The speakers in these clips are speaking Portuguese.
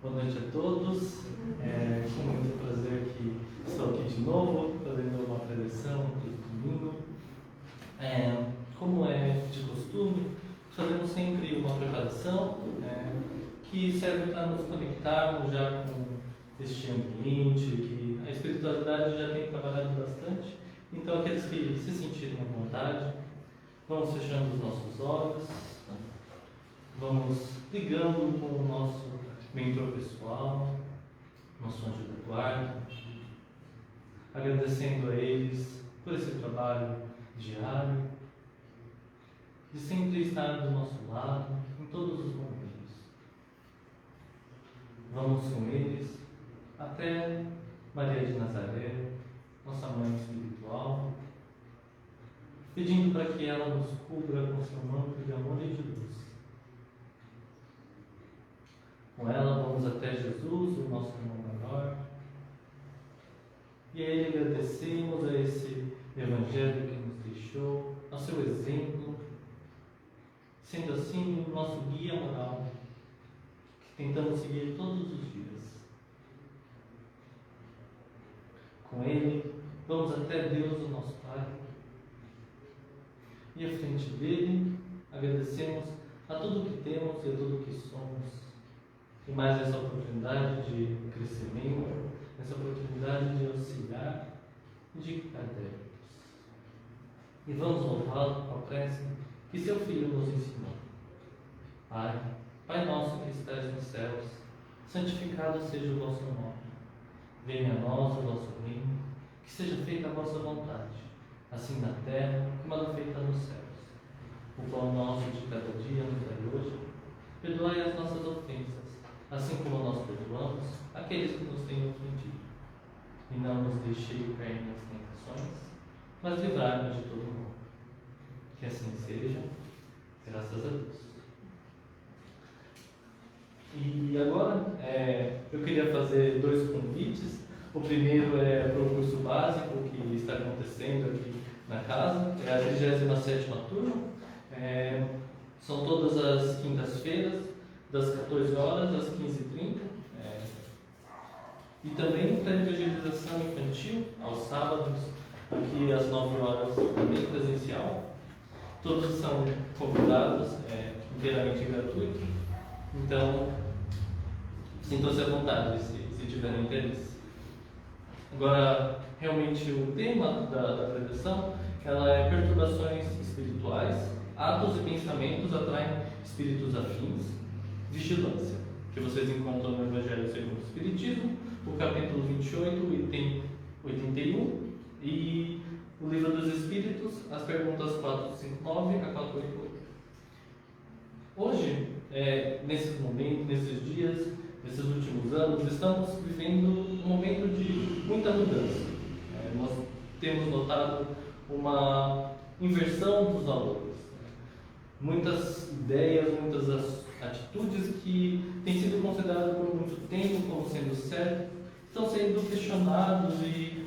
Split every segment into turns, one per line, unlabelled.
Boa noite a todos. Com muito prazer que estou aqui de novo, fazendo uma preleção todo domingo. Como é de costume, fazemos sempre uma preparação que serve para nos conectarmos já com este ambiente, que a espiritualidade já tem trabalhado bastante. Então, aqueles que se sentirem à vontade, vamos fechando os nossos olhos, vamos ligando com o nosso mentor pessoal, nosso anjo da guarda, agradecendo a eles por esse trabalho diário, de sempre estar do nosso lado em todos os momentos. Vamos com eles até Maria de Nazaré, nossa mãe espiritual, pedindo para que ela nos cubra com seu manto de amor e de luz. Com ela vamos até Jesus, o nosso irmão maior, e a ele agradecemos a esse Evangelho que nos deixou, ao seu exemplo, sendo assim o nosso guia moral, que tentamos seguir todos os dias. Com ele vamos até Deus, o nosso Pai, e à frente dele agradecemos a tudo que temos e a tudo que somos. E mais essa oportunidade de crescimento, essa oportunidade de auxiliar e de cadernos. E vamos louvá-lo com a prece que seu Filho nos ensinou. Pai nosso que estás nos céus, santificado seja o vosso nome. Venha a nós o vosso reino, que seja feita a vossa vontade, assim na terra como ela é feita nos céus. O pão nosso de cada dia nos dai hoje, perdoai as nossas ofensas, assim como nós perdoamos aqueles que nos têm ofendido. E não nos deixei cair nas tentações, mas livrai-nos de todo mal. Que assim seja, graças a Deus. E agora, eu queria fazer dois convites. O primeiro é para o curso básico que está acontecendo aqui na casa, é a 37ª turma. São todas as quintas-feiras, das 14 horas às 15h30, e também para a evangelização infantil, aos sábados, aqui às 9 horas, também presencial. Todos são convidados, inteiramente gratuito, então sintam-se à vontade se tiverem interesse. Agora, realmente o tema da preleção, ela é perturbações espirituais, atos e pensamentos atraem espíritos afins. Vigilância, que vocês encontram no Evangelho segundo o Espiritismo, o capítulo 28, item 81, e o Livro dos Espíritos, as perguntas 459 a 488. Hoje, nesses momentos, nesses dias, nesses últimos anos, estamos vivendo um momento de muita mudança. Nós temos notado uma inversão dos valores. Muitas ideias, muitas atitudes que têm sido consideradas por muito tempo como sendo certas, estão sendo questionados e,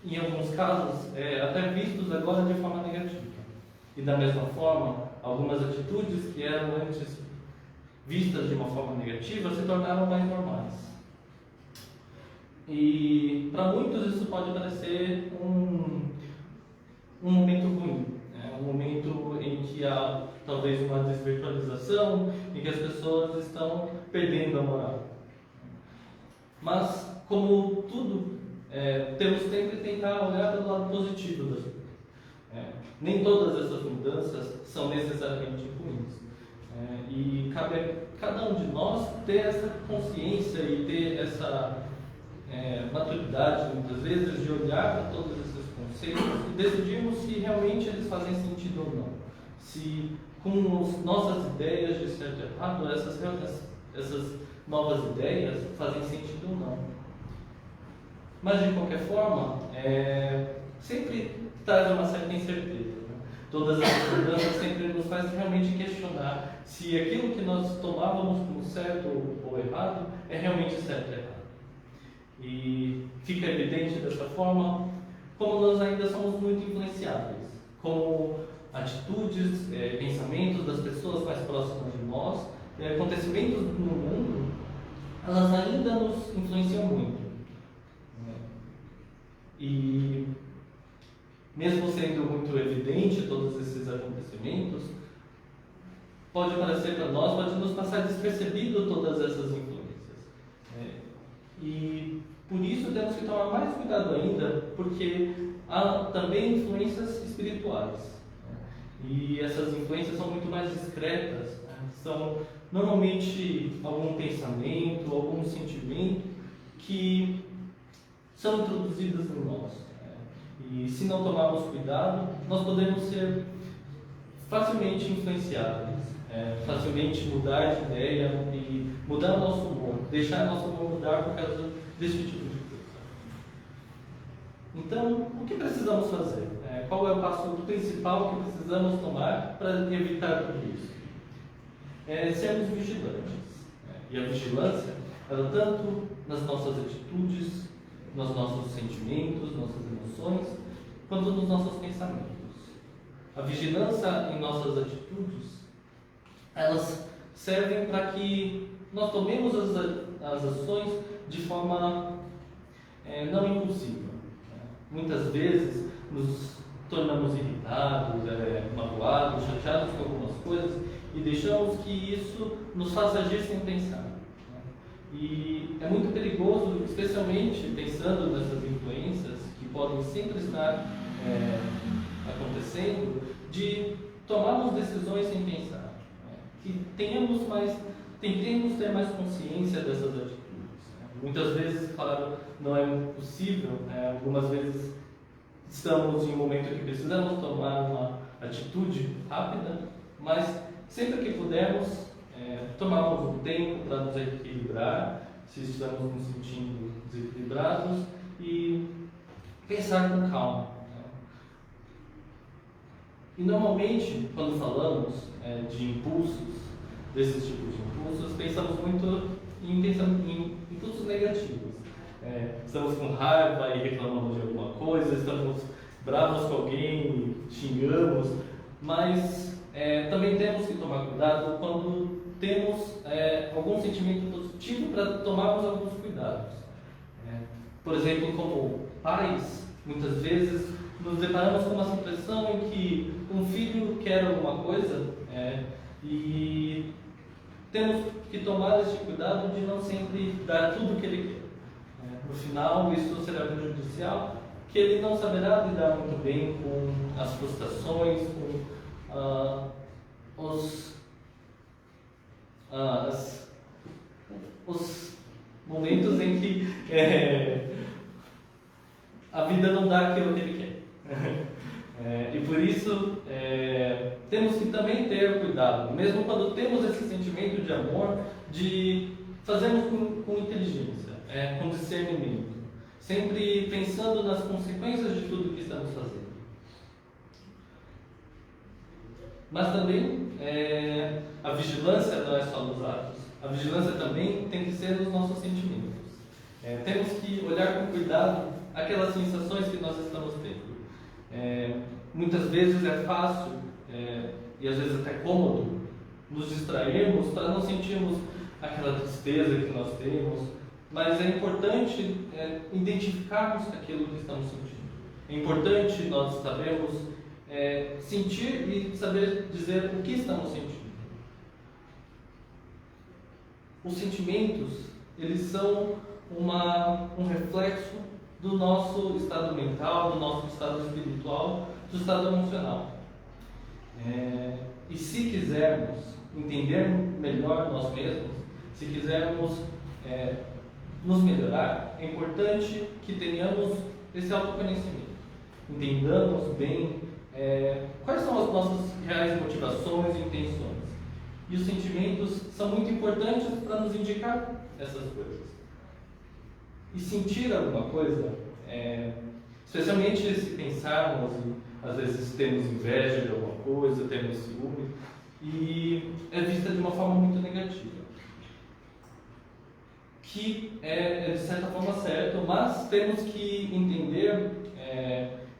em alguns casos, até vistos agora de forma negativa. E da mesma forma, algumas atitudes que eram antes vistas de uma forma negativa se tornaram mais normais. E para muitos isso pode parecer um momento ruim. Um momento em que há talvez uma desvirtualização, em que as pessoas estão perdendo a moral. Mas, como tudo, temos sempre que tentar olhar pelo lado positivo das coisas. Nem todas essas mudanças são necessariamente ruins. E cabe a cada um de nós ter essa consciência e ter essa maturidade, muitas vezes, de olhar para todos esses conceitos e decidirmos se realmente eles fazem sentido ou não. Se com as nossas ideias de certo e errado, essas novas ideias fazem sentido ou não. Mas de qualquer forma, sempre traz uma certa incerteza. Todas essas mudanças sempre nos fazem realmente questionar se aquilo que nós tomávamos como certo ou errado é realmente certo ou errado. E fica evidente dessa forma como nós ainda somos muito influenciáveis, como atitudes, pensamentos das pessoas mais próximas de nós, acontecimentos no mundo elas ainda nos influenciam muito. E mesmo sendo muito evidente todos esses acontecimentos, pode parecer para nós, pode nos passar despercebido todas essas influências. E por isso temos que tomar mais cuidado ainda, porque há também influências espirituais. E essas influências são muito mais discretas, são normalmente algum pensamento, algum sentimento que são introduzidas em nós. E se não tomarmos cuidado, nós podemos ser facilmente influenciáveis, facilmente mudar de ideia e mudar o nosso humor, deixar nosso humor mudar por causa desse tipo de coisa. Então, o que precisamos fazer? Qual é o passo principal que precisamos tomar para evitar tudo isso? Sermos vigilantes. E a vigilância, ela tanto nas nossas atitudes, nos nossos sentimentos, nossas emoções, quanto nos nossos pensamentos. A vigilância em nossas atitudes, elas servem para que nós tomemos as ações de forma não impulsiva. Muitas vezes nos tornamos irritados, magoados, chateados com algumas coisas e deixamos que isso nos faça agir sem pensar. E é muito perigoso, especialmente pensando nessas influências que podem sempre estar acontecendo, de tomarmos decisões sem pensar. Que tentemos ter mais consciência dessas atitudes. Muitas vezes, claro, não é possível, algumas vezes estamos em um momento que precisamos tomar uma atitude rápida, mas sempre que pudermos, tomarmos um tempo para nos equilibrar, se estamos nos sentindo desequilibrados, e pensar com calma. E normalmente, quando falamos de impulsos, desses tipos de impulsos, pensamos muito em impulsos negativos. Estamos com raiva e reclamamos de alguma coisa, estamos bravos com alguém e xingamos, mas também temos que tomar cuidado quando temos algum sentimento positivo para tomarmos alguns cuidados. Por exemplo, como pais, muitas vezes nos deparamos com uma situação em que um filho quer alguma coisa e temos que tomar esse cuidado de não sempre dar tudo o que ele quer. No final, isso será prejudicial, que ele não saberá lidar muito bem com as frustrações, com os momentos em que a vida não dá aquilo que ele quer. E por isso temos que também ter cuidado, mesmo quando temos esse sentimento de amor, de fazermos com inteligência, com discernimento, sempre pensando nas consequências de tudo que estamos fazendo. Mas também a vigilância não é só nos atos, a vigilância também tem que ser nos nossos sentimentos. Temos que olhar com cuidado aquelas sensações que nós estamos tendo. Muitas vezes é fácil e às vezes até cômodo nos distrairmos para não sentirmos aquela tristeza que nós temos, mas é importante identificarmos aquilo que estamos sentindo. É importante nós sabermos sentir e saber dizer o que estamos sentindo. Os sentimentos, eles são um reflexo do nosso estado mental, do nosso estado espiritual, do estado emocional. E se quisermos entender melhor nós mesmos, se quisermos nos melhorar, é importante que tenhamos esse autoconhecimento. Entendamos bem quais são as nossas reais motivações e intenções. E os sentimentos são muito importantes para nos indicar essas coisas. E sentir alguma coisa, especialmente se pensarmos e às vezes temos inveja de alguma coisa, temos ciúme, e é vista de uma forma muito negativa. Que é de certa forma certo, mas temos que entender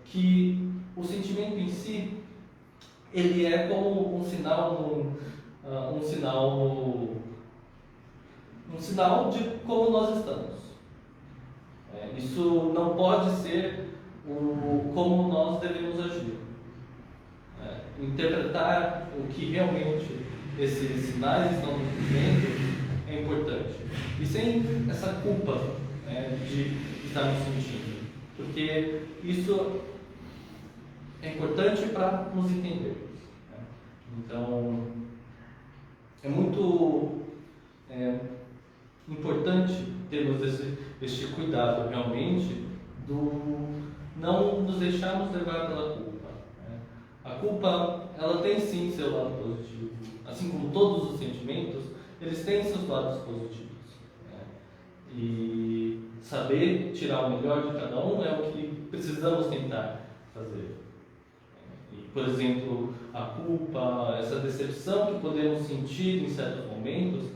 que o sentimento em si, ele é como um sinal sinal de como nós estamos. Isso não pode ser como nós devemos agir. Interpretar o que realmente esses sinais estão nos dizendo é importante. E sem essa culpa de estarmos sentindo. Porque isso é importante para nos entendermos. Então, é muito importante termos este cuidado realmente do não nos deixarmos levar pela culpa. A culpa, ela tem sim seu lado positivo. Assim como todos os sentimentos, eles têm seus lados positivos. E saber tirar o melhor de cada um é o que precisamos tentar fazer. Por exemplo, a culpa, essa decepção que podemos sentir em certos momentos,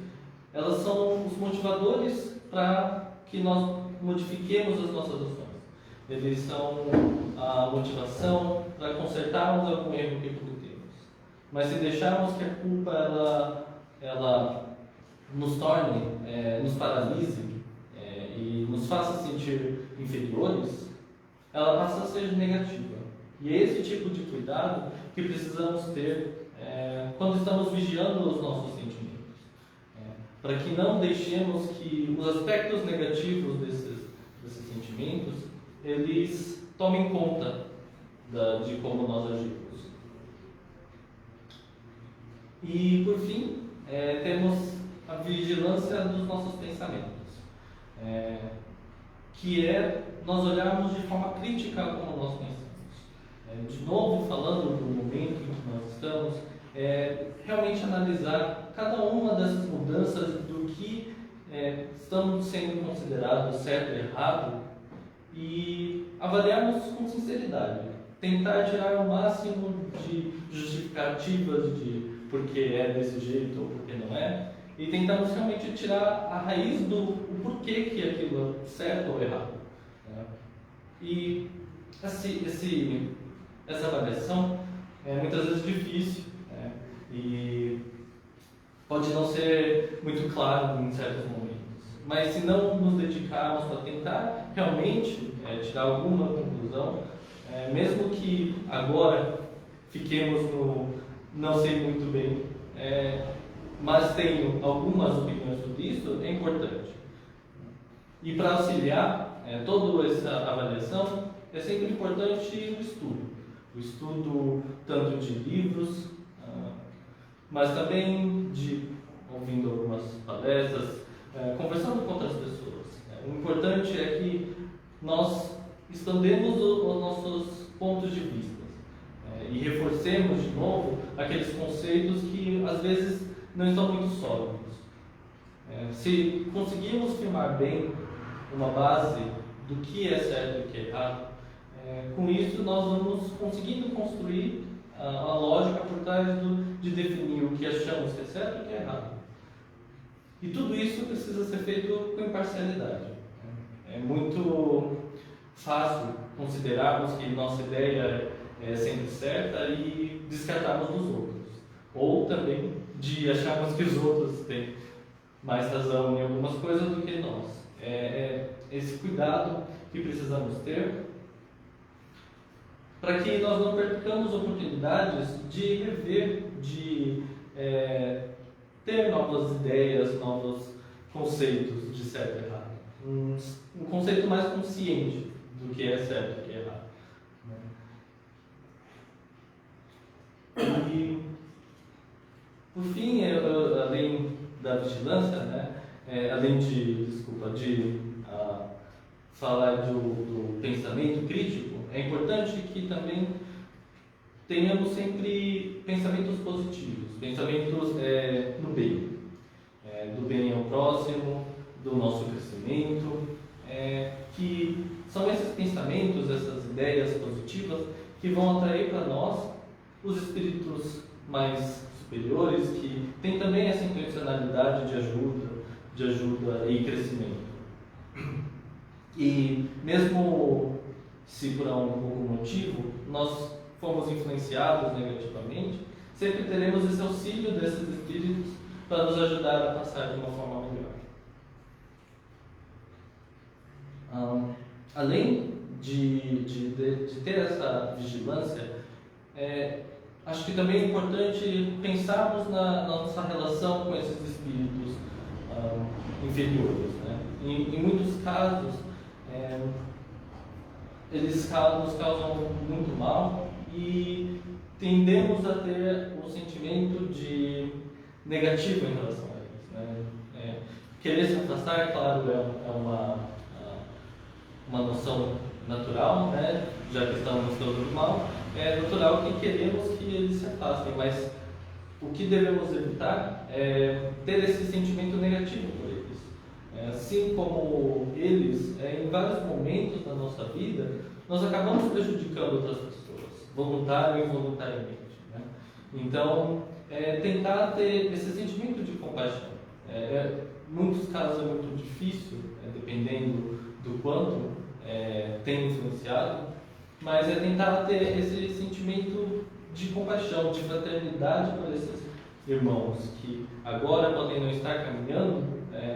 elas são os motivadores para que nós modifiquemos as nossas ações. Eles são a motivação para consertarmos algum erro que cometemos. Mas se deixarmos que a culpa ela nos torne, nos paralise e nos faça sentir inferiores, ela passa a ser negativa. E é esse tipo de cuidado que precisamos ter quando estamos vigiando os nossos sentimentos. Para que não deixemos que os aspectos negativos desses sentimentos, eles tomem conta de como nós agimos. E, por fim, temos a vigilância dos nossos pensamentos, que é nós olharmos de forma crítica como nós pensamos. De novo, falando do momento em que nós estamos, realmente analisar cada uma dessas mudanças do que estamos sendo considerados certo e errado e avaliarmos com sinceridade. Tentar tirar o máximo de justificativas de por que é desse jeito ou por que não é, e tentamos realmente tirar a raiz do porquê que aquilo é certo ou errado. E essa avaliação é muitas vezes difícil, e pode não ser muito claro em certos momentos. Mas se não nos dedicarmos para tentar realmente tirar alguma conclusão, mesmo que agora fiquemos no não sei muito bem, mas tenho algumas opiniões sobre isso, é importante. E para auxiliar toda essa avaliação, é sempre importante o estudo tanto de livros, mas também ouvindo algumas palestras, conversando com outras pessoas. O importante é que nós expandemos os nossos pontos de vista e reforcemos de novo aqueles conceitos que às vezes não estão muito sólidos. Se conseguirmos firmar bem uma base do que é certo e o que é errado, com isso nós vamos conseguindo construir a lógica por trás de definir o que achamos que é certo e o que é errado. E tudo isso precisa ser feito com imparcialidade. É muito fácil considerarmos que nossa ideia é sempre certa e descartarmos dos outros. Ou também de acharmos que os outros têm mais razão em algumas coisas do que nós. Esse cuidado que precisamos ter para que nós não percamos oportunidades de rever, de ter novas ideias, novos conceitos de certo e errado. Um conceito mais consciente do que é certo e o que é errado. E, por fim, além da vigilância, além de falar do pensamento crítico, é importante que também tenhamos sempre pensamentos positivos, pensamentos no bem, do bem ao próximo, do nosso crescimento, que são esses pensamentos, essas ideias positivas que vão atrair para nós os espíritos mais superiores, que têm também essa intencionalidade de ajuda e crescimento. E mesmo se por algum motivo nós fomos influenciados negativamente, sempre teremos esse auxílio desses espíritos para nos ajudar a passar de uma forma melhor. Além de ter essa vigilância, acho que também é importante pensarmos na nossa relação com esses espíritos inferiores, né? Em muitos casos, eles nos causam muito mal e tendemos a ter um sentimento de negativo em relação a eles, né? Querer se afastar, claro, é uma noção natural, né? Já que estamos todos mal, é natural que queremos que eles se afastem, mas o que devemos evitar é ter esse sentimento negativo por eles. Assim como eles, em vários momentos da nossa vida, nós acabamos prejudicando outras pessoas, voluntário e involuntariamente, né? Então, tentar ter esse sentimento de compaixão. Em muitos casos é muito difícil, dependendo do quanto tem influenciado, mas tentar ter esse sentimento de compaixão, de fraternidade por esses irmãos que agora podem não estar caminhando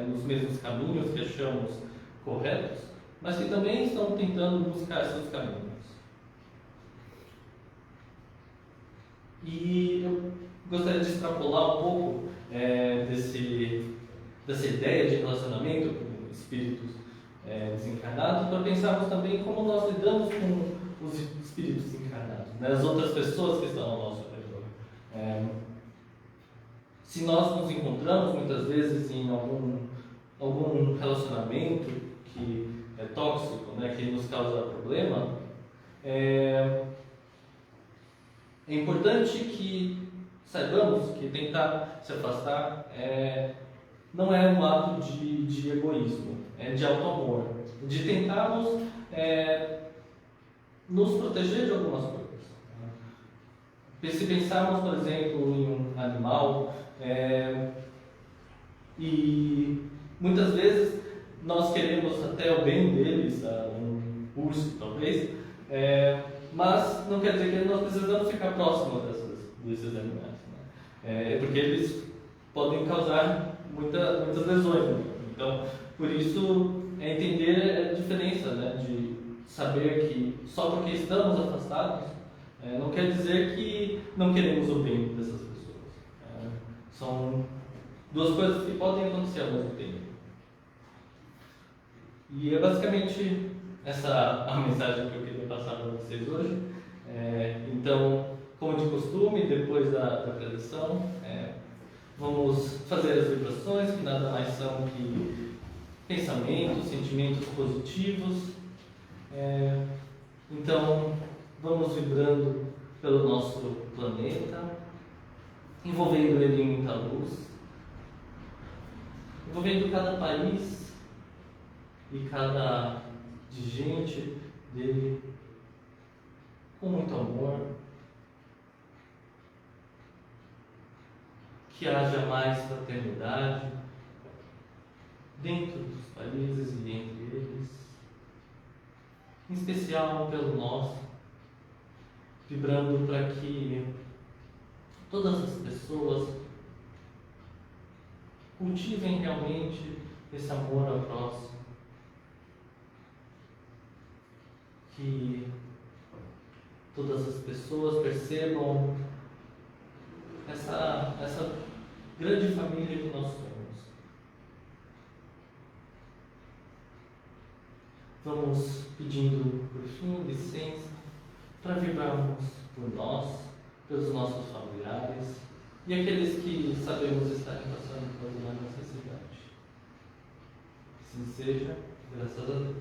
nos mesmos caminhos que achamos corretos, mas que também estão tentando buscar seus caminhos. E eu gostaria de extrapolar um pouco dessa ideia de relacionamento com espíritos desencarnados, para pensarmos também como nós lidamos com os espíritos encarnados, né? As outras pessoas que estão ao nosso redor. Se nós nos encontramos muitas vezes em algum relacionamento que é tóxico, né, que nos causa problema, é importante que saibamos que tentar se afastar não é um ato de egoísmo, é de auto-amor, de tentarmos nos proteger de algumas coisas. Se pensarmos, por exemplo, em um animal, e muitas vezes nós queremos até o bem deles, um urso talvez, mas não quer dizer que nós precisamos ficar próximos desses animais, né? Porque eles podem causar muitas lesões, né? Então, por isso, entender a diferença, né, de saber que só porque estamos afastados não quer dizer que não queremos o bem dessas pessoas. São duas coisas que podem acontecer ao mesmo tempo. E é basicamente essa a mensagem que eu queria passar para vocês hoje. Então, como de costume, depois da preleção, vamos fazer as vibrações, que nada mais são que pensamentos, sentimentos positivos. Então, vamos vibrando pelo nosso planeta, envolvendo ele em muita luz, envolvendo cada país e cada gente dele com muito amor, que haja mais fraternidade dentro dos países e entre eles, em especial pelo nosso, vibrando para que todas as pessoas cultivem realmente esse amor ao próximo, que todas as pessoas percebam essa grande família que nós somos. Vamos pedindo, por fim, licença para vibrarmos por nós, pelos nossos familiares e aqueles que sabemos estarem passando por alguma necessidade. Assim seja, graças a Deus.